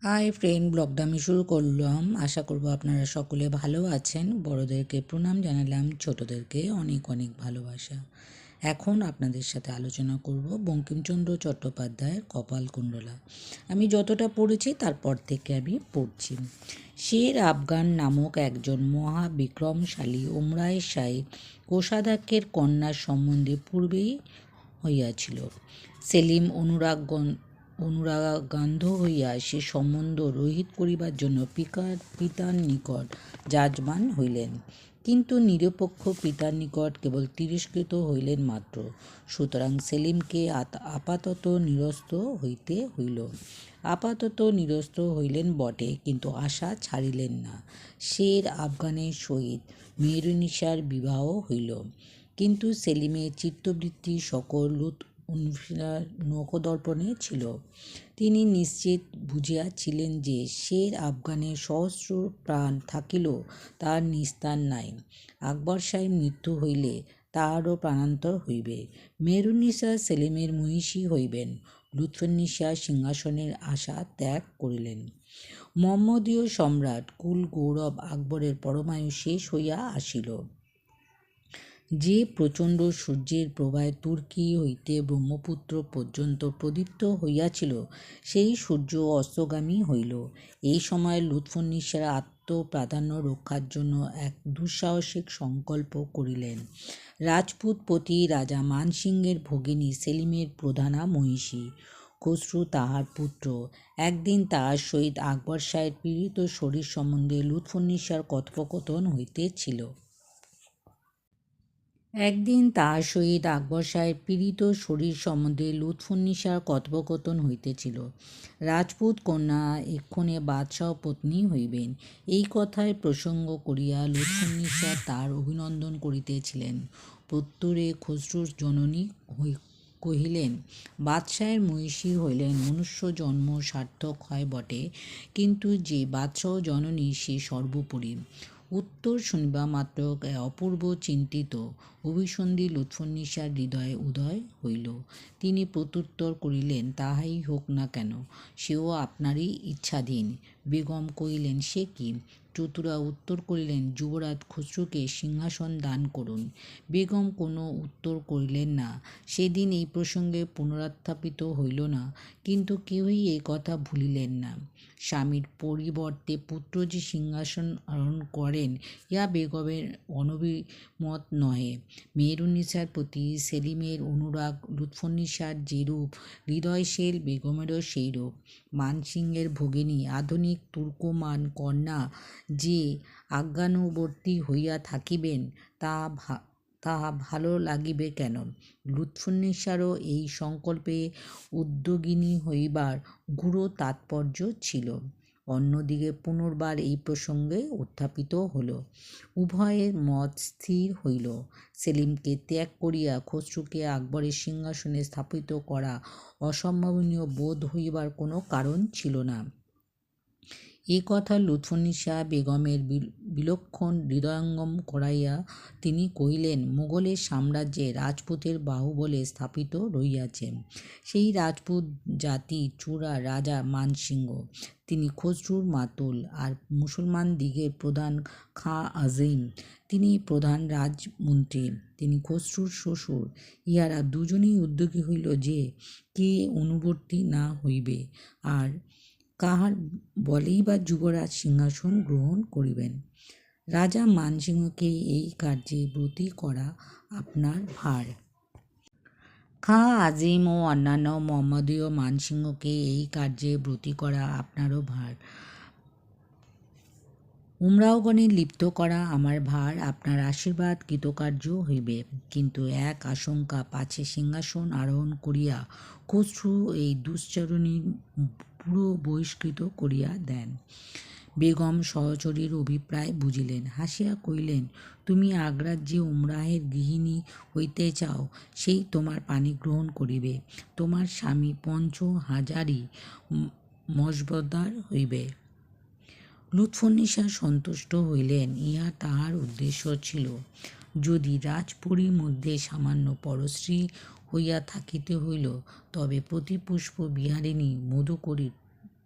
Hi friend, ব্লগটা আমি শুরু করলাম। আশা করব আপনারা সকলে ভালো আছেন। বড়োদেরকে প্রণাম জানালাম, ছোটোদেরকে অনেক অনেক ভালোবাসা। এখন আপনাদের সাথে আলোচনা করব বঙ্কিমচন্দ্র চট্টোপাধ্যায়ের কপালকুণ্ডলা। আমি যতটা পড়েছি তারপর থেকে আমি পড়ছি। শের আফগান নামক একজন মহাবিক্রমশালী ওমরায় শাহী কোষাধ্যক্ষের কন্যার সম্বন্ধে পূর্বেই হইয়াছিল। সেলিম অনুরাগান্ধ হইয়া সে সম্বন্ধ রহিত করিবার জন্য পিতার নিকট যাজমান হইলেন, কিন্তু নিরপেক্ষ পিতার নিকট কেবল তিরস্কৃত হইলেন মাত্র। সুতরাং সেলিমকে আপাতত নিরস্ত হইতে হইল। আপাতত নিরস্ত হইলেন বটে, কিন্তু আশা ছাড়িলেন না। শের আফগানের সহিত মেহেরুন্নিসার বিবাহ হইল, কিন্তু সেলিমের চিত্তবৃত্তি সকল নখদর্পণে ছিল। তিনি নিশ্চিত বুঝিয়াছিলেন যে শের আফগানের সহস্র প্রাণ থাকিলেও তার নিস্তার নাই। আকবর শাহের মৃত্যু হইলে তাহারও প্রাণান্তর হইবে। মেহেরুন্নিসা সেলিমের মহিষী হইবেন। লুৎফুন্নিসা সিংহাসনের আশা ত্যাগ করিলেন। মোহাম্মদীয় সম্রাট কুল গৌরব আকবরের পরমায়ু শেষ হইয়া আসিল। যে প্রচণ্ড সূর্যের প্রভায় তুর্কি হইতে ব্রহ্মপুত্র পর্যন্ত প্রদীপ্ত হইয়াছিল, সেই সূর্য অস্তগামী হইল। এই সময় লুৎফুন্নিসার আত্মপ্রাধান্য রক্ষার জন্য এক দুঃসাহসিক সংকল্প করিলেন। রাজপুতপতি রাজা মানসিংহের ভগিনী সেলিমের প্রধানা মহিষী খসরু তাহার পুত্র। একদিন তাহার সহিত আকবর শাহের পীড়িত শরীর সম্বন্ধে লুৎফুন্নিসার কথোপকথন হইতেছিল। রাজপুত কন্যা এক্ষণে বাদশাহ পত্নী হইবেন, এই কথায় প্রসঙ্গ করিয়া লুৎফুন্নিসা তার অভিনন্দন করিতেছিলেন। প্রত্যুরে খসরুর জননী কহিলেন, বাদশাহের মহিষী হইলেন মনুষ্য জন্ম সার্থক হয় বটে, কিন্তু যে বাদশাহ জননী সে সর্বোপরি। উত্তর শুনিবা মাত্র অপূর্ব চিন্তিত অভিসন্ধি লুৎফুন্নিসার হৃদয়ে উদয় হইল। তিনি প্রত্যুত্তর করিলেন, তাহাই হোক না কেন, সেও আপনারই ইচ্ছাধীন। বেগম কহিলেন, সে কি? চতুরা উত্তর করিলেন, যুবরাজ খসরুকে সিংহাসন দান করুন। বেগম কোনো উত্তর করিলেন না। সেদিন এই প্রসঙ্গে পুনরুত্থাপিত হইল না, কিন্তু কেহই এ কথা ভুলিলেন না। স্বামীর পরিবর্তে পুত্র যে সিংহাসন আরোহণ করেন, ইহা বেগমের অনভিমত নহে। মেহেরুন্নিসার প্রতি সেলিমের অনুরাগ লুৎফুন্নিসার যেরূপ, হৃদয়শীল বেগমেরও সেইরূপ। মানসিংহের ভগিনী আধুনিক তুর্কমান কন্যা যে আজ্ঞানুবর্তী হইয়া থাকিবেন, তাহা ভালো লাগিবে কেন? লুৎফুন্নিসারও এই সংকল্পে উদ্যোগিনী হইবার গূঢ় তাৎপর্য ছিল। অন্যদিকে পুনর্বার এই প্রসঙ্গে উত্থাপিত হল। উভয়ের মত স্থির হইল, সেলিমকে ত্যাগ করিয়া খসরুকে আকবরের সিংহাসনে স্থাপিত করা অসম্ভাবনীয় বোধ হইবার কোনো কারণ ছিল না। এ কথা লুৎফুন্নিসা বেগমের বিলক্ষণ হৃদয়ঙ্গম করাইয়া তিনি কহিলেন, মোগলের সাম্রাজ্যে রাজপুতের বাহুবলে স্থাপিত রহিয়াছে। সেই রাজপুত জাতি চূড়া রাজা মানসিংহ, তিনি খসরুর মাতুল, আর মুসলমান দিগের প্রধান খাঁ আজিম, তিনি প্রধান রাজমন্ত্রী, তিনি খসরুর শ্বশুর। ইহারা দুজনেই উদ্যোগী হইল যে কে অনুবর্তী না হইবে, আর কাহার বলেই বা যুবরাজ সিংহাসন গ্রহণ করিবেন। রাজা মানসিংহকে এই কার্যে ব্রতী করা আপনার ভার। খাঁ আজিম ও অন্যান্য মোহাম্মদীয় মানসিংহকে এই কার্যে ব্রতী করা আপনারও ভার। উমরাওগণে লিপ্ত করা আমার ভার। আপনার আশীর্বাদ কৃতকার্য হইবে, কিন্তু এক আশঙ্কা, পাছে সিংহাসন আরোহণ করিয়া খসরু এই দুশ্চরণীর পুরো বহিষ্কৃত করিয়া দেন। বেগম সহচরীর অভিপ্রায় বুঝিলেন, হাসিয়া কহিলেন, তুমি আগ্রার যে উমরাহের গৃহিণী হইতে চাও, সেই তোমার পানি গ্রহণ করিবে। তোমার স্বামী পঞ্চ হাজারি মসবদার হইবে। লুৎফুন্নিসা সন্তুষ্ট হইলেন। ইহা তাহার উদ্দেশ্য ছিল। যদি রাজপুরীর মধ্যে সামান্য পরশ্রী হইয়া থাকিতে হইল, তবে প্রতিপুষ্প বিহারিণী মধুকরী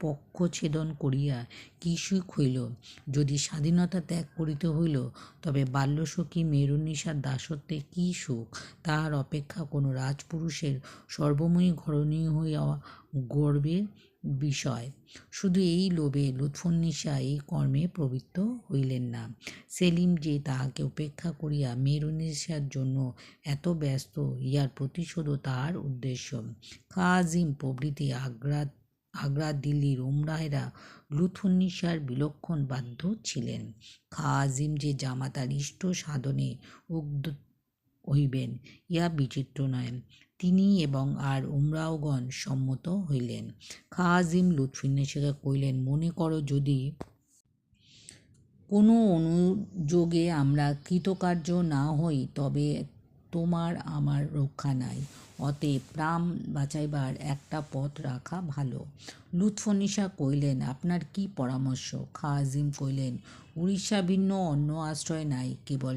পক্ষছেদন করিয়া কি সুখ হইল? যদি স্বাধীনতা ত্যাগ করিতে হইল, তবে বাল্যসখী মেরুনিশার দাসত্বে কি সুখ? তাহার অপেক্ষা কোনো রাজপুরুষের সর্বময়ী ঘরণী হইয়া গর্বের বিষয়। শুধু এই লোভে লুৎফুন্নিসা এই কর্মে প্রবৃত্ত হইলেন না। সেলিম যে তাহাকে উপেক্ষা করিয়া মেরুনিশার জন্য এত ব্যস্ত, ইহার প্রতিশোধও তাহার উদ্দেশ্য। খাঁ আজিম প্রভৃতি আগ্রা দিল্লির উমরাহেরা লুৎফুন্নিসার বিলক্ষণ বাধ্য ছিলেন। খাঁ আজিম যে জামাতার ইষ্ট সাধনে উদ্যত হইবেন, ইহা বিচিত্র নয়। তিনি এবং আর উমরাওগণ সম্মত হইলেন। খাঁ আজিম লুৎফুন্নিসাকে কহিলেন, মনে করো যদি কোনো অনুযোগে আমরা কৃতকার্য না হই, তবে তোমার আমার রক্ষা নাই। অতএব প্রাণ বাঁচাইবার একটা পথ রাখা ভালো। লুৎফুন্নিসা কহিলেন, আপনার কি পরামর্শ? খাঁ আজিম কহিলেন, উড়িষ্যা ভিন্ন অন্য আশ্রয় নাই, কেবল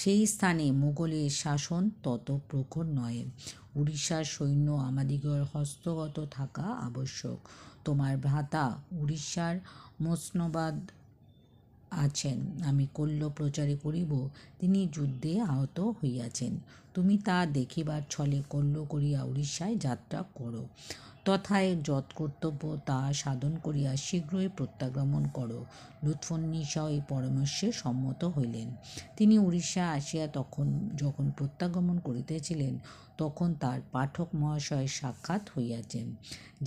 সেই স্থানে মোগলের শাসন তত প্রখর নয়। উড়িষ্যার সৈন্য আমাদিগর হস্তগত থাকা আবশ্যক। তোমার ভ্রাতা উড়িষ্যার মসনবাদ আছেন, আমি কল্য প্রচারে করিব তিনি যুদ্ধে আহত হইয়াছেন। তুমি তা দেখিবার ছলে কল্য করিয়া উড়িষ্যায় যাত্রা করো। তথায় যৎকর্তব্য তা সাধন করিয়া শীঘ্রই প্রত্যাগমন করো। লুৎফুন্নিসা এই পরামর্শে সম্মত হইলেন। তিনি উড়িষ্যা আসিয়া যখন প্রত্যাগমন করিতেছিলেন, তখন তার পাঠক মহাশয়ের সাক্ষাৎ হইয়াছেন।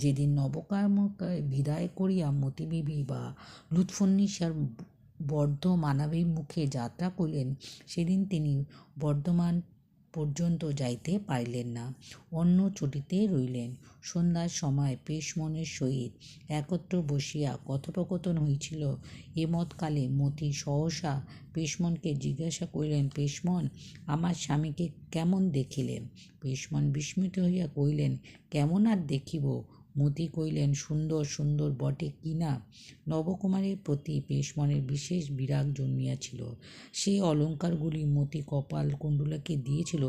যেদিন নবকর্মকে বিদায় করিয়া মতিবিবি বা লুৎফুন্নিসার বর্ধমানাভিমুখে যাত্রা করিলেন, সেদিন তিনি বর্ধমান পর্যন্ত যাইতে পারিলেন না, অন্য চটিতে রহিলেন। সন্ধ্যার সময় পেশমনের সহিত একত্র বসিয়া কথোপকথন হইছিল। এমৎকালে মতি সহসা পেশমনকে জিজ্ঞাসা করিলেন, পেশমন, আমার স্বামীকে কেমন দেখিলে? পেশমন বিস্মিত হইয়া কহিলেন, কেমন আর দেখিব? মতি কহিলেন, সুন্দর সুন্দর বটে কি না? নবকুমারের প্রতি পেশমনের বিশেষ বিরাগ জন্মিয়াছিল। সে অলঙ্কারগুলি মতি কপাল কুণ্ডলাকে দিয়েছিল,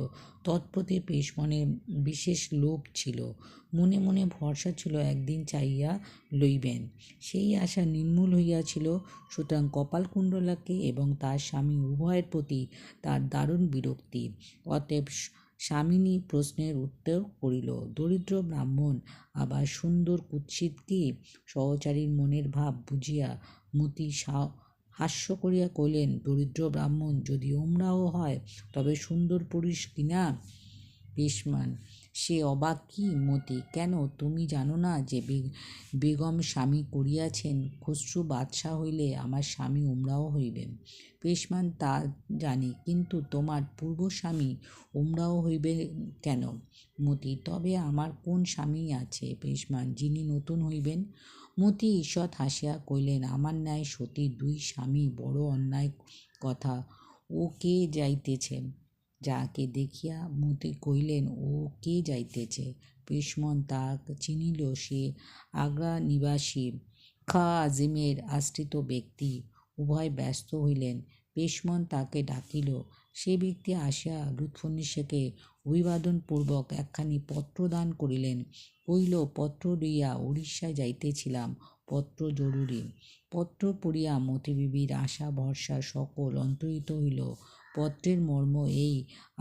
তৎপ্রতি পেশমনের বিশেষ লোভ ছিল। মনে মনে ভরসা ছিল একদিন চাইয়া লইবেন, সেই আশা নির্মূল হইয়াছিল। সুতরাং কপালকুণ্ডলাকে এবং তার স্বামী উভয়ের প্রতি তার দারুণ বিরক্তি। অতএব স্বামিনী প্রশ্নের উত্তর করিল। দরিদ্র ব্রাহ্মণ আবার সুন্দর কুৎসিত কি? সহচারীর মনের ভাব বুঝিয়া মতি হাস্য করিয়া কহিলেন, দরিদ্র ব্রাহ্মণ যদি উমরাও হয়, তবে সুন্দর পুরুষ কিনা? পেশমান, সে অবাক কি? মতি, কেন, তুমি জানো না যে বেগম স্বামী করিয়াছেন খসরু বাদশাহ হইলে আমার স্বামী উমরাও হইবেন? পেশমান, তা জানি, কিন্তু তোমার পূর্ব স্বামী উমরাও হইবে কেন? মতি, তবে আমার কোন স্বামী আছে পেশমান, যিনি নতুন হইবেন? মতি ঈষৎ হাসিয়া কহিলেন, আমার ন্যায় সতীর দুই স্বামী বড় অন্যায় কথা। ও কে যাইতেছে? যাকে দেখিয়া মতি কহিলেন, ও কে যাইতেছে? পেশমন তাহাকে চিনিল, সে আগ্রা নিবাসী খাঁ আজিমের আশ্রিত ব্যক্তি। উভয় ব্যস্ত হইলেন। পেশমন তাকে ডাকিল। সে ব্যক্তি আসিয়া লুৎফুন্নিসাকে অভিবাদনপূর্বক একখানি পত্র দান করিলেন। কহিল, পত্র লইয়া উড়িষ্যায় যাইতেছিলাম, পত্র জরুরি। পত্র পড়িয়া মতিবিবির আশা ভরসা সকল অন্তর্হিত হইল। পত্রের মর্ম এই,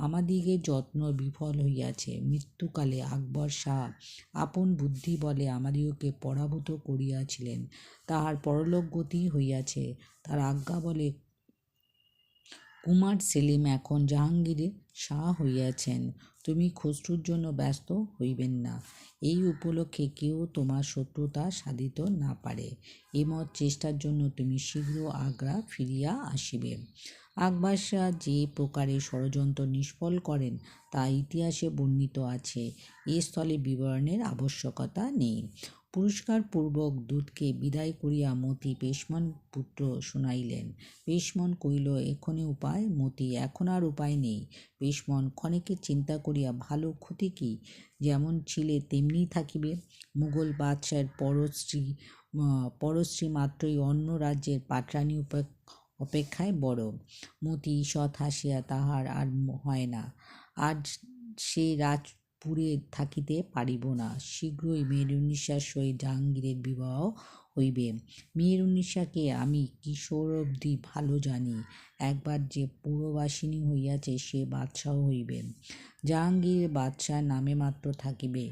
আমাদিগের যত্ন বিফল হইয়াছে। মৃত্যুকালে আকবর শাহ আপন বুদ্ধি বলে আমাদিগকে পরাভূত করিয়াছিলেন, তাহার পরলোক গতি হইয়াছে। তার আজ্ঞা বলে কুমার সেলিম এখন জাহাঙ্গীর শাহ হইয়াছেন। তুমি খসরুর জন্য ব্যস্ত হইবেন না। এই উপলক্ষে কেউ তোমার শত্রুতা সাধিত না পারে, এমত চেষ্টার জন্য তুমি শীঘ্র আগ্রা ফিরিয়া আসিবে। আকবর শাহ যে প্রকারে ষড়যন্ত্র নিষ্ফল করেন, তা ইতিহাসে বর্ণিত আছে। এ স্থলে বিবরণের আবশ্যকতা নেই। পুরস্কারপূর্বক দূতকে বিদায় করিয়া মতি পেশমন পুত্র শুনাইলেন। পেশমন কহিল, এখনই উপায়? মতি, এখন আর উপায় নেই। পেশমন ক্ষণেকের চিন্তা করিয়া, ভালো, ক্ষতি কি? যেমন ছিলে তেমনি থাকিবে। মুঘল বাদশাহের পরশ্রী মাত্রই অন্য রাজ্যের পাটরানী অপেক্ষায় বড়। মতি ঈষৎ হাসিয়া, তাহার আর হয় না, আজ সে পুরে থাকিতে পারিব না। শীঘ্রই মেহেরুন্নিসার সহিত জাহাঙ্গীরের বিবাহ হইবে। মেহেরুন্নিসাকে আমি কিশোর অবধি ভালো জানি। একবার যে পুরবাসিনী হইয়াছে সে বাদশাহ হইবে। জাহাঙ্গীর বাদশাহ নামে মাত্র থাকিবে।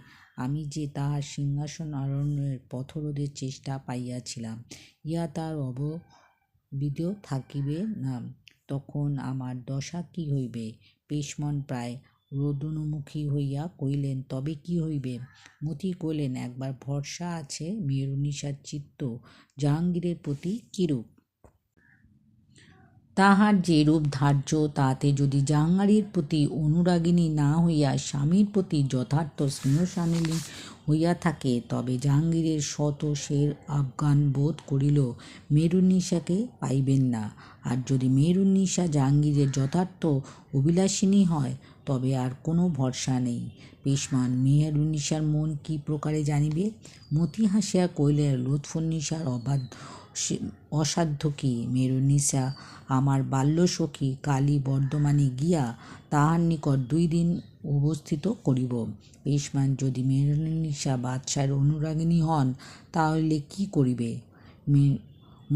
আমি যে তাহার সিংহাসন আরোহণের পথরোধের চেষ্টা পাইয়াছিলাম, ইহা তার অববিধ থাকিবে না। তখন আমার দশা কি হইবে? পেশমন প্রায় রোদনমুখী হইয়া কহিলেন, তবে কি হইবে? মতি কহিলেন, একবার ভরসা আছে মেহেরুন্নিসার চিত্ত জাহাঙ্গীরের প্রতি কিরূপ। তাহার যেরূপ ধার্য, তাহাতে যদি জাহাঙ্গীরের প্রতি অনুরাগিণী না হইয়া স্বামীর প্রতি যথার্থ স্নেহশালিনী হইয়া থাকে, তবে জাহাঙ্গীরের শত সের আফগান বোধ করিলেও মেহেরুন্নিসাকে পাইবেন না। আর যদি মেহেরুন্নিসা জাহাঙ্গীরের যথার্থ অভিলাষিনী হয়, তবে আর কোনো ভরসা নেই। পেশমান মেহেরুন্নিসার মন কি প্রকারে জানিবে? মতি হাসিয়া কহিলেন, লুৎফুন্নিসার অসাধ্য কি? মেহেরুন্নিসা আমার বাল্যসখী, কালী বর্ধমানে গিয়া তাহার নিকট 2 দিন অবস্থিত করিব। পেশমান যদি মেহেরুন্নিসা বাদশাহের অনুরাগিণী হন, তাহলে কি করিবে?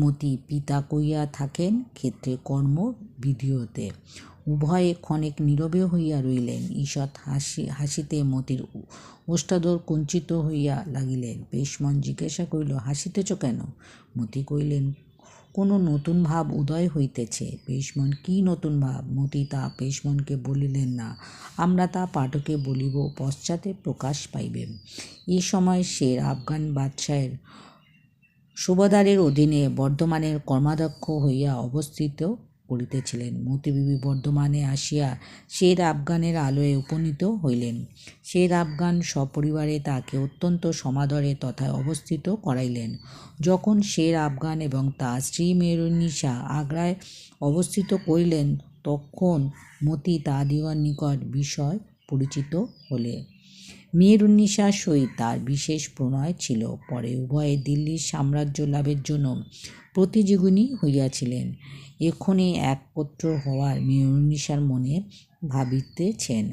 মতি পিতা কহিয়া থাকেন, ক্ষেত্রে কর্ম বিধিয়তে। উভয়ে ক্ষণেক নীরবে হইয়া রহিলেন। ঈষৎ হাসিতে মতির ওষ্ঠাধর কুঞ্চিত হইয়া লাগিলেন। পেশমন জিজ্ঞাসা করিল, হাসিতেছ কেন? মতি কহিলেন, কোনো নতুন ভাব উদয় হইতেছে। পেশমন, কি নতুন ভাব? মতি তা পেশমনকে বলিলেন না। আমরা তা পাঠকে বলিব, পশ্চাতে প্রকাশ পাইবে। এ সময় শের আফগান বাদশাহের সুবাদারের অধীনে বর্ধমানের কর্মাধ্যক্ষ হইয়া অবস্থিত করিতেছিলেন। মতিবিবি বর্ধমানে আসিয়া শের আফগানের আলয়ে উপনীত হইলেন। শের আফগান সপরিবারে তাকে অত্যন্ত সমাদরে তথায় অবস্থিত করাইলেন। যখন শের আফগান এবং তার স্ত্রী মেহেরুন্নিসা আগ্রায় অবস্থিত করিলেন, তখন মতি তাহাদিগর নিকট বিষয় পরিচিত হলে। মেহেরুন্নিসার সহিত তার বিশেষ প্রণয় ছিল। পরে উভয়ে দিল্লির সাম্রাজ্য লাভের জন্য প্রতিযোগিনী হইয়াছিলেন। এক্ষণে একপত্র হওয়ার মেহেরুন্নিসার মনে ভাবিতেছেন।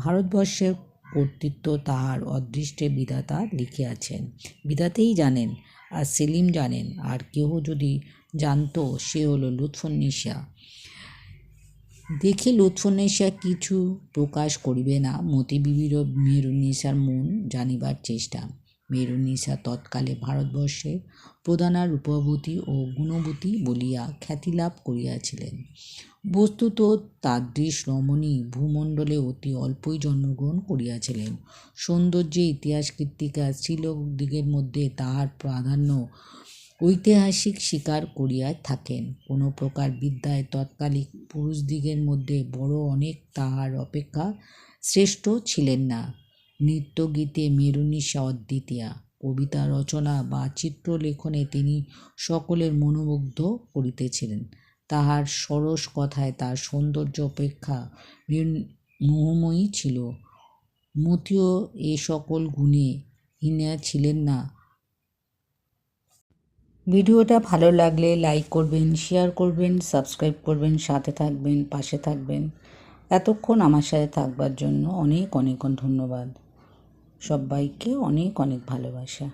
ভারতবর্ষের কর্তৃত্ব তাহার অদৃষ্টে বিধাতা লিখিয়াছেন। বিধাতাই জানেন, আর সেলিম জানেন, আর কেহ যদি জানত, সে হল লুৎফুন্নিসা। দেখি লুৎফুন্নিসা কিছু প্রকাশ করিবে না। মতিবিবিরও মেহেরুন্নিসার মন জানিবার চেষ্টা। মেহেরুন্নিসা তৎকালে ভারতবর্ষের প্রধানা রূপবতী ও গুণবতী বলিয়া খ্যাতিলাভ করিয়াছিলেন। বস্তুত তাদৃশ রমণী ভূমণ্ডলে অতি অল্পই জন্মগ্রহণ করিয়াছিলেন। সৌন্দর্যে ইতিহাসকৃতিকা স্ত্রীলোকদিগের মধ্যে তাহার প্রাধান্য ঐতিহাসিক স্বীকার করিয়া থাকেন। কোনো প্রকার বিদ্যায় তৎকালিক পুরুষদিগের মধ্যে বড় অনেক তাহার অপেক্ষা শ্রেষ্ঠ ছিলেন না। নৃত্যগীতে মেহেরুন্নিসা অদ্বিতীয়া। কবিতা রচনা বা চিত্রলেখনে তিনি সকলের মনোমুগ্ধ করিতেছিলেন। তাহার সরস কথায় তার সৌন্দর্য অপেক্ষা মোহময়ী ছিল। মতিও এ সকল গুণে হীনা ছিলেন না। ভিডিওটা ভালো লাগলে লাইক করবেন, শেয়ার করবেন, সাবস্ক্রাইব করবেন, সাথে থাকবেন, পাশে থাকবেন। এতক্ষণ আমার সাথে থাকবার জন্য অনেক অনেক ধন্যবাদ। সবাইকে অনেক অনেক ভালোবাসা।